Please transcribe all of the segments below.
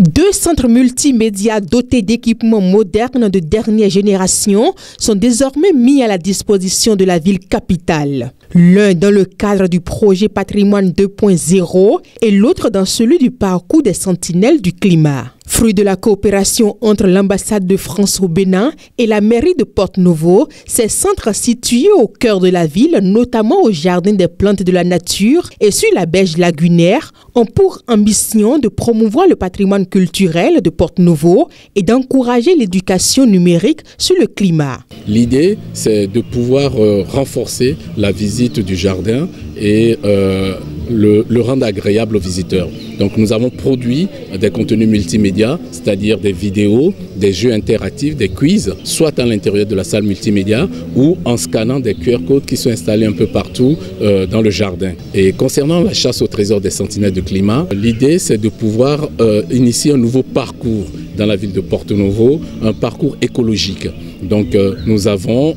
2 centres multimédia dotés d'équipements modernes de dernière génération sont désormais mis à la disposition de la ville capitale. L'un dans le cadre du projet Patrimoine 2.0 et l'autre dans celui du parcours des sentinelles du climat. Fruit de la coopération entre l'ambassade de France au Bénin et la mairie de Porto-Novo, ces centres situés au cœur de la ville, notamment au jardin des plantes de la nature et sur la berge lagunaire, ont pour ambition de promouvoir le patrimoine culturel de Porto-Novo et d'encourager l'éducation numérique sur le climat. L'idée, c'est de pouvoir renforcer la visite du jardin et le rendre agréable aux visiteurs. Donc nous avons produit des contenus multimédia, c'est-à-dire des vidéos, des jeux interactifs, des quiz, soit à l'intérieur de la salle multimédia ou en scannant des QR codes qui sont installés un peu partout dans le jardin. Et concernant la chasse au trésor des sentinelles du climat, l'idée c'est de pouvoir initier un nouveau parcours dans la ville de Porto-Novo, un parcours écologique. Donc nous avons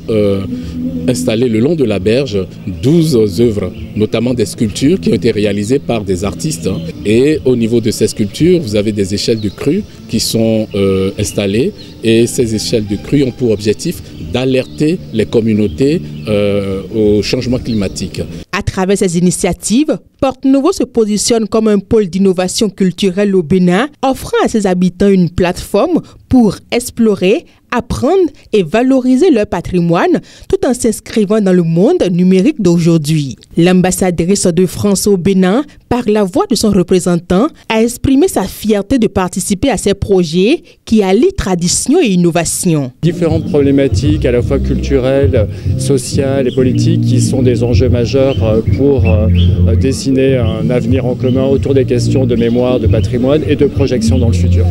installé le long de la berge 12 œuvres, notamment des sculptures qui ont été réalisées par des artistes. Et au niveau de ces sculptures, vous avez des échelles de crue qui sont installées. Et ces échelles de crue ont pour objectif d'alerter les communautés au changement climatique. À travers ces initiatives, Porto-Novo se positionne comme un pôle d'innovation culturelle au Bénin, offrant à ses habitants une plateforme pour explorer, apprendre et valoriser leur patrimoine tout en s'inscrivant dans le monde numérique d'aujourd'hui. L'ambassadrice de France au Bénin, par la voix de son représentant, a exprimé sa fierté de participer à ces projets qui allient tradition et innovation. Différentes problématiques à la fois culturelles, sociales et politiques qui sont des enjeux majeurs pour dessiner un avenir en commun autour des questions de mémoire, de patrimoine et de projection dans le futur.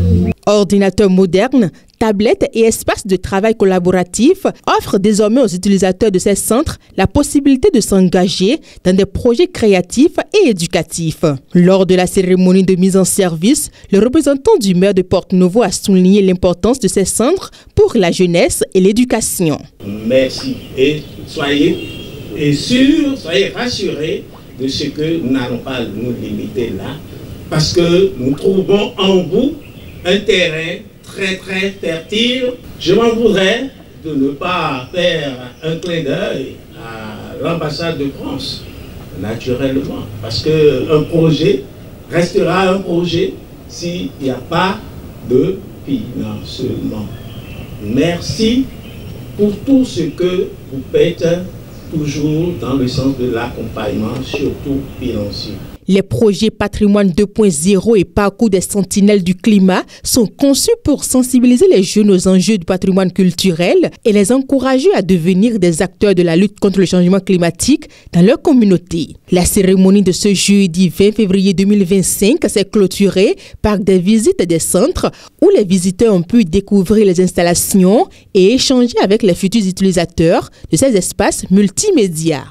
Ordinateurs modernes, tablettes et espaces de travail collaboratifs offrent désormais aux utilisateurs de ces centres la possibilité de s'engager dans des projets créatifs et éducatifs. Lors de la cérémonie de mise en service, le représentant du maire de Porto-Novo a souligné l'importance de ces centres pour la jeunesse et l'éducation. Merci et soyez sûrs, soyez rassurés de ce que nous n'allons pas nous limiter là, parce que nous trouvons en vous un terrain très fertile. Je m'en voudrais de ne pas faire un clin d'œil à l'ambassade de France, naturellement, parce qu'un projet restera un projet s'il n'y a pas de financement. Merci pour tout ce que vous faites, toujours dans le sens de l'accompagnement, surtout financier. Les projets Patrimoine 2.0 et Parcours des sentinelles du climat sont conçus pour sensibiliser les jeunes aux enjeux du patrimoine culturel et les encourager à devenir des acteurs de la lutte contre le changement climatique dans leur communauté. La cérémonie de ce jeudi 20 février 2025 s'est clôturée par des visites des centres où les visiteurs ont pu découvrir les installations et échanger avec les futurs utilisateurs de ces espaces multimédia.